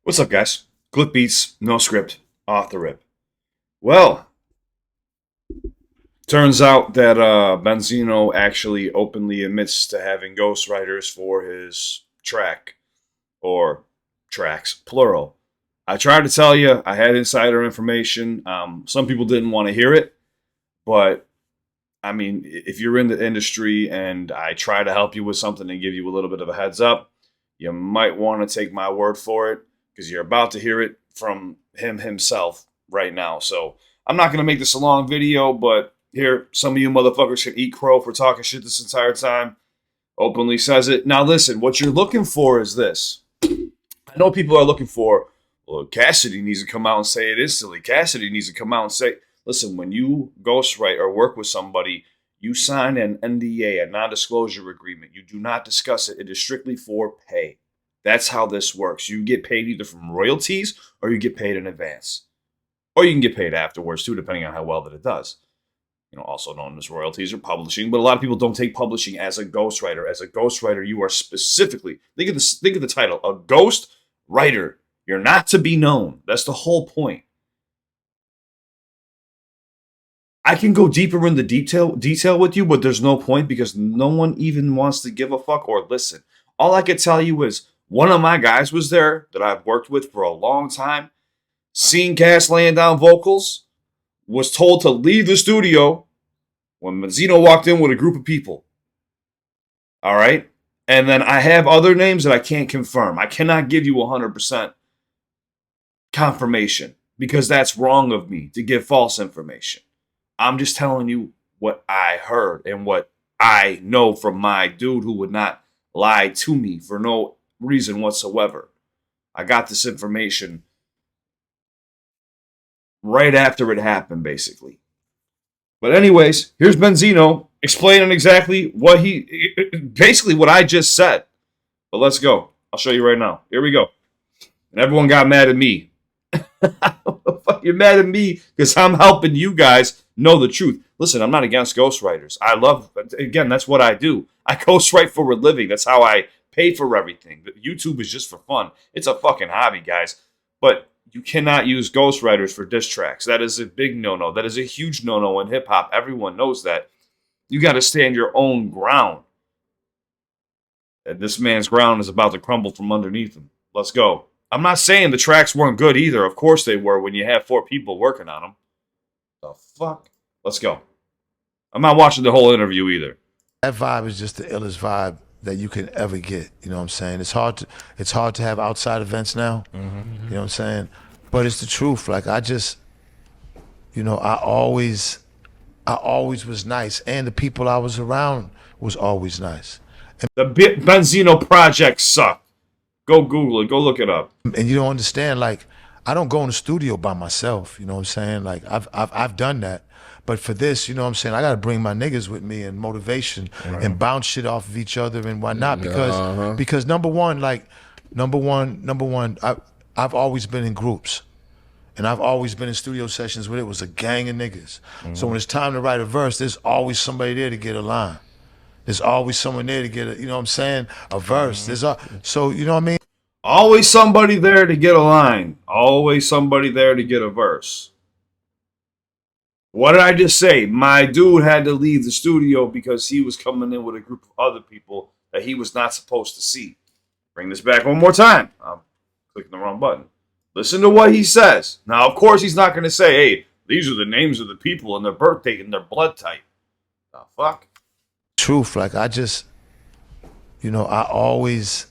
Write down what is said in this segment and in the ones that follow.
What's up, guys? CliffBeats, no script, off the rip. Well, turns out that Benzino actually openly admits to having ghostwriters for his track, or tracks, plural. I tried to tell you I had insider information. Some people didn't want to hear it, but I mean, if you're in the industry and I try to help you with something and give you a little bit of a heads up, you might want to take my word for it because you're about to hear it from him himself right now. So I'm not going to make this a long video, but here, some of you motherfuckers can eat crow for talking shit this entire time. Openly says it. Now listen, what you're looking for is this. I know people are looking for, well, Cassidy needs to come out and say it instantly. Cassidy needs to come out and say, listen, when you ghostwrite or work with somebody, you sign an NDA, a non-disclosure agreement. You do not discuss it. It is strictly for pay. That's how this works. You get paid either from royalties or you get paid in advance. Or you can get paid afterwards too, depending on how well that it does. You know, also known as royalties or publishing. But a lot of people don't take publishing as a ghostwriter. As a ghostwriter, you are specifically, think of the title, a ghost writer. You're not to be known. That's the whole point. I can go deeper in the detail with you, but there's no point because no one even wants to give a fuck or listen. All I can tell you is one of my guys was there that I've worked with for a long time, seen Cass laying down vocals, was told to leave the studio when Benzino walked in with a group of people. All right? And then I have other names that I can't confirm. I cannot give you 100% confirmation because that's wrong of me to give false information. I'm just telling you what I heard and what I know from my dude who would not lie to me for no reason whatsoever. I got this information right after it happened, basically. But anyways, here's Benzino explaining exactly what basically what I just said. But let's go. I'll show you right now. Here we go. And everyone got mad at me. You're mad at me because I'm helping you guys know the truth. Listen, I'm not against ghostwriters. I love, again, that's what I do. I ghostwrite for a living. That's how I pay for everything. YouTube is just for fun. It's a fucking hobby, guys. But you cannot use ghostwriters for diss tracks. That is a big no-no. That is a huge no-no in hip-hop. Everyone knows that. You got to stand your own ground. And this man's ground is about to crumble from underneath him. Let's go. I'm not saying the tracks weren't good either. Of course they were when you have 4 people working on them. The fuck? Let's go. I'm not watching the whole interview either. That vibe is just the illest vibe that you can ever get. You know what I'm saying? It's hard to have outside events now. You know what I'm saying? But it's the truth. Like I just, you know, I always was nice, and the people I was around was always nice. And the Benzino project sucked. Go Google it. Go look it up. And you don't understand, like, I don't go in the studio by myself, you know what I'm saying? Like, I've done that. But for this, you know what I'm saying, I got to bring my niggas with me and motivation and bounce shit off of each other and whatnot. Because number one, I've always been in groups. And I've always been in studio sessions where it was a gang of niggas. So when it's time to write a verse, there's always somebody there to get a line. There's always someone there to get a, you know what I'm saying, a verse. So, you know what I mean? Always somebody there to get a line. Always somebody there to get a verse. What did I just say? My dude had to leave the studio because he was coming in with a group of other people that he was not supposed to see. Bring this back one more time. I'm clicking the wrong button. Listen to what he says. Now, of course, he's not going to say, hey, these are the names of the people and their birthday and their blood type. The fuck? Truth, like I just, you know, I always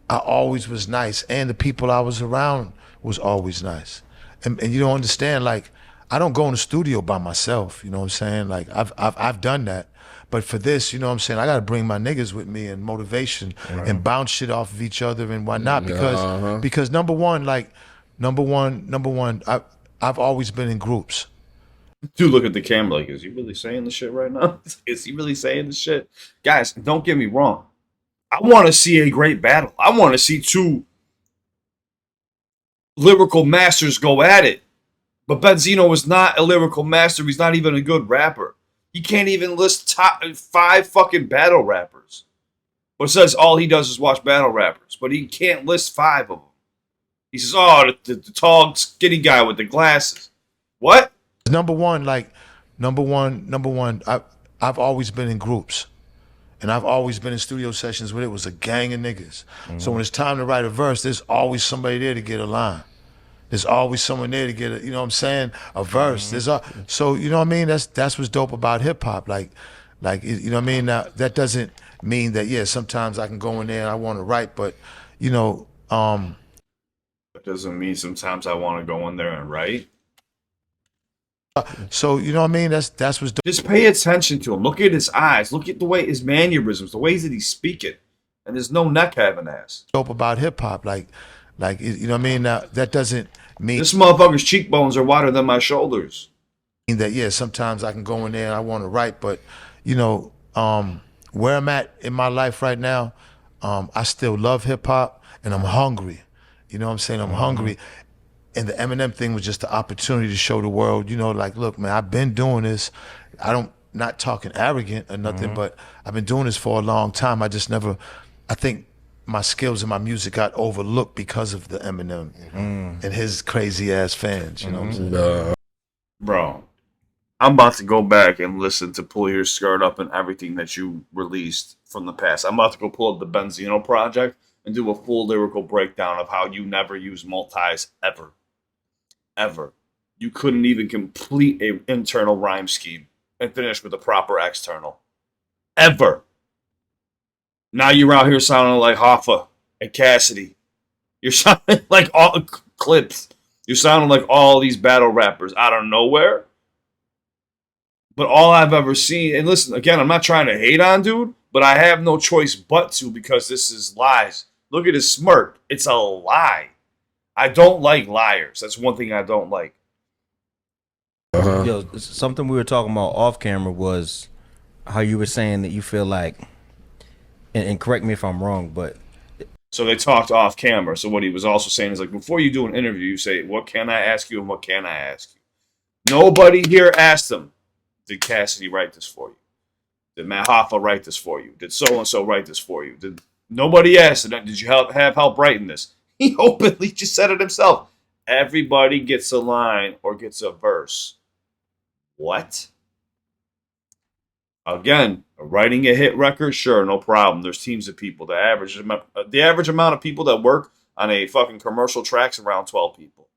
was nice, and the people I was around was always nice. And you don't understand, like, I don't go in the studio by myself, you know what I'm saying? Like I've done that. But for this, you know what I'm saying, I got to bring my niggas with me and motivation and bounce shit off of each other and whatnot. Because number one, I've always been in groups. Dude, look at the camera like, is he really saying the shit right now? Is he really saying the shit? Guys, don't get me wrong. I want to see a great battle. I want to see 2 lyrical masters go at it. But Benzino is not a lyrical master. He's not even a good rapper. He can't even list top 5 fucking battle rappers. But it says all he does is watch battle rappers. But he can't list 5 of them. He says, "Oh, the tall, skinny guy with the glasses." What? Number one, like number one. I've always been in groups, and I've always been in studio sessions where it was a gang of niggas. So when it's time to write a verse, there's always somebody there to get a line. There's always someone there to get a, you know what I'm saying, a verse. So you know what I mean. That's what's dope about hip hop. Like you know what I mean. Now that doesn't mean that sometimes I can go in there and I want to write, but you know, That doesn't mean sometimes I want to go in there and write. so you know what I mean. That's what's dope. Just pay attention to him. Look at his eyes. Look at the way his mannerisms, the ways that he's speaking, and there's no neck having ass. Dope about hip hop. Like you know what I mean. Now that doesn't mean This motherfucker's cheekbones are wider than my shoulders. that sometimes I can go in there and I want to write, but you know, where I'm at in my life right now, I still love hip hop and I'm hungry. You know what I'm saying? I'm hungry. And the Eminem thing was just the opportunity to show the world, you know, like, look, man, I've been doing this. Not talking arrogant or nothing, but I've been doing this for a long time. I think my skills and my music got overlooked because of the Eminem and his crazy ass fans, you know what I'm saying? Bro, I'm about to go back and listen to Pull Your Skirt Up and everything that you released from the past. I'm about to go pull up the Benzino project and do a full lyrical breakdown of how you never use multis ever. Ever. You couldn't even complete an internal rhyme scheme and finish with a proper external. Ever. Now you're out here sounding like Hoffa and Cassidy. You're sounding like all clips. You're sounding like all these battle rappers out of nowhere. But all I've ever seen, and listen, again, I'm not trying to hate on dude, but I have no choice but to because this is lies. Look at his smirk. It's a lie. I don't like liars. That's one thing I don't like. Yo, something we were talking about off camera was how you were saying that you feel like, and correct me if I'm wrong, but So they talked off camera. So what he was also saying is like, before you do an interview, you say, what can I ask you and what can I ask you? Nobody here asked him, did Cassidy write this for you? Did Matt Hoffa write this for you? Did so-and-so write this for you? Nobody asked him, did you have help writing this? He openly just said it himself. Everybody gets a line or gets a verse. What? Again, writing a hit record, sure, no problem. There's teams of people. The average amount of people that work on a fucking commercial track's around 12 people.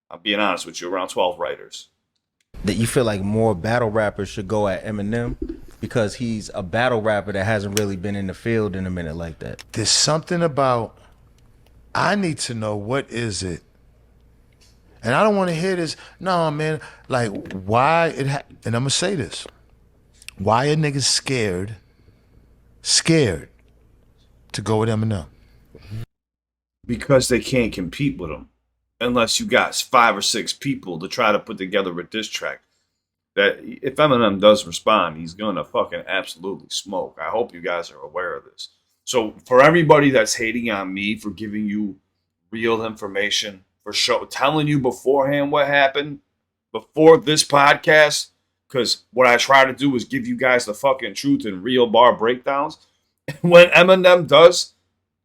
I'm being honest with you, around 12 writers. that you feel like more battle rappers should go at Eminem because he's a battle rapper that hasn't really been in the field in a minute like that. There's something about, I need to know what is it. And I don't want to hear this, no, man, like why it, and I'm going to say this. Why are niggas scared to go with Eminem? Because they can't compete with him. Unless you got 5 or 6 people to try to put together a diss track. That if Eminem does respond, he's gonna fucking absolutely smoke. I hope you guys are aware of this. So for everybody that's hating on me for giving you real information, for telling you beforehand what happened before this podcast, because what I try to do is give you guys the fucking truth and real bar breakdowns. When Eminem does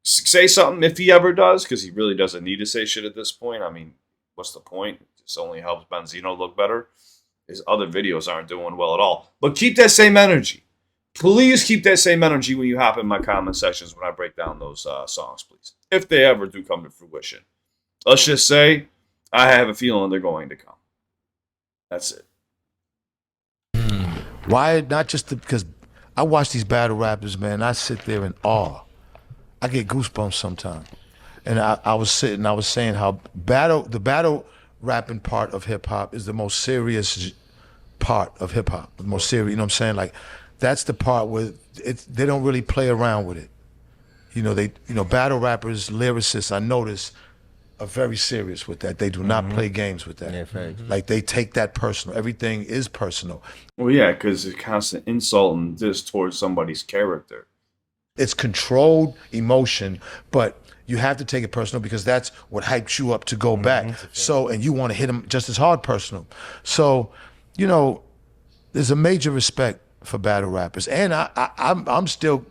say something, if he ever does, because he really doesn't need to say shit at this point. I mean, what's the point? It just only helps Benzino look better. His other videos aren't doing well at all. But keep that same energy. Please keep that same energy when you hop in my comment sections when I break down those songs, please. If they ever do come to fruition. Let's just say, I have a feeling they're going to come. That's it. Why not just because I watch these battle rappers, man, I sit there in awe. I get goosebumps sometimes. And I was saying how the battle rapping part of hip hop is the most serious part of hip hop. The most serious, you know what I'm saying? Like that's the part where they don't really play around with it. You know, battle rappers, lyricists, I notice, are very serious with that. They do not play games with that. Yeah, facts. Like they take that personal. Everything is personal. Well, yeah, because it's constant insult and diss towards somebody's character. It's controlled emotion, but you have to take it personal because that's what hypes you up to go back. So, and you want to hit them just as hard personal. So, you know, there's a major respect for battle rappers. And I'm still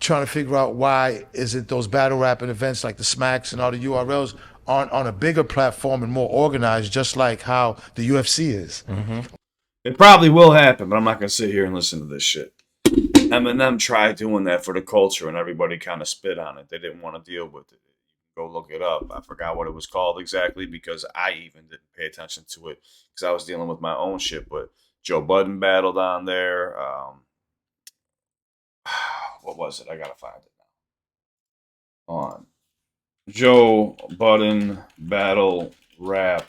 trying to figure out why is it those battle rapping events like the Smacks and all the URLs aren't on a bigger platform and more organized, just like how the UFC is. It probably will happen, but I'm not gonna sit here and listen to this shit. Eminem tried doing that for the culture, and everybody kind of spit on it. They didn't want to deal with it. Go look it up. I forgot what it was called exactly because I even didn't pay attention to it because I was dealing with my own shit. But Joe Budden battled on there. What was it? I gotta find it now. On Joe Budden battle rap.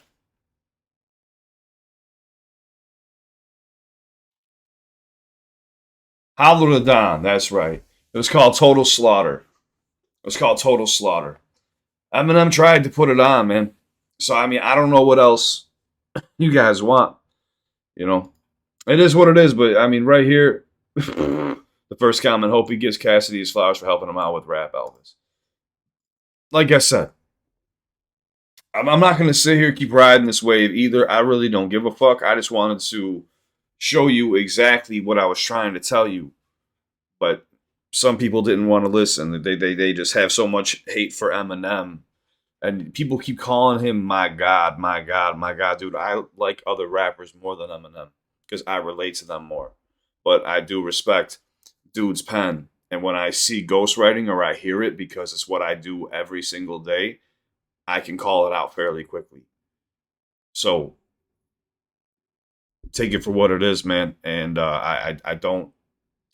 Hollow to Don. That's right. It was called Total Slaughter. It was called Total Slaughter. Eminem tried to put it on, man. So, I mean, I don't know what else you guys want. You know, it is what it is. But, I mean, right here, the first comment, hope he gives Cassidy his flowers for helping him out with Rap Elvis. Like I said, I'm not going to sit here and keep riding this wave either. I really don't give a fuck. I just wanted to show you exactly what I was trying to tell you. But some people didn't want to listen. They just have so much hate for Eminem. And people keep calling him my God, my God, my God. Dude, I like other rappers more than Eminem because I relate to them more. But I do respect dude's pen. And when I see ghostwriting or I hear it because it's what I do every single day, I can call it out fairly quickly. So take it for what it is, man. And I don't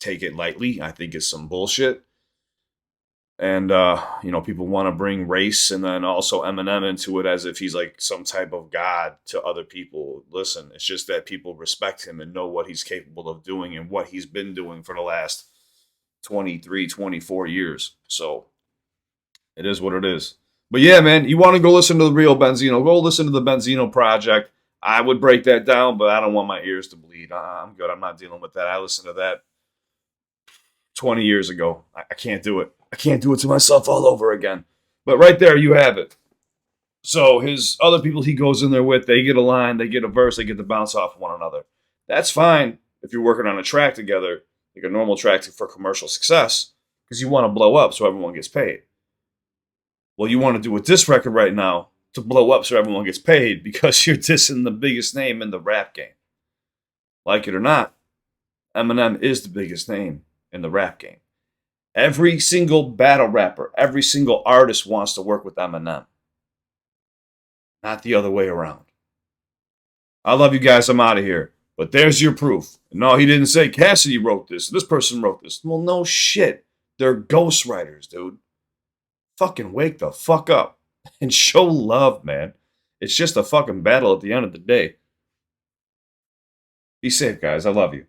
take it lightly. I think it's some bullshit. And, you know, people want to bring race and then also Eminem into it as if he's like some type of god to other people. Listen, it's just that people respect him and know what he's capable of doing and what he's been doing for the last 23, 24 years. So it is what it is. But yeah, man, you want to go listen to the real Benzino, go listen to the Benzino Project. I would break that down, but I don't want my ears to bleed. I'm good. I'm not dealing with that. I listened to that 20 years ago. I can't do it. I can't do it to myself all over again. But right there, you have it. So his other people he goes in there with, they get a line, they get a verse, they get to bounce off one another. That's fine if you're working on a track together, like a normal track for commercial success, because you want to blow up so everyone gets paid. Well, you want to do with this record right now to blow up so everyone gets paid because you're dissing the biggest name in the rap game. Like it or not, Eminem is the biggest name in the rap game. Every single battle rapper, every single artist wants to work with Eminem. Not the other way around. I love you guys. I'm out of here. But there's your proof. No, he didn't say Cassidy wrote this. This person wrote this. Well, no shit. They're ghostwriters, dude. Fucking wake the fuck up and show love, man. It's just a fucking battle at the end of the day. Be safe, guys. I love you.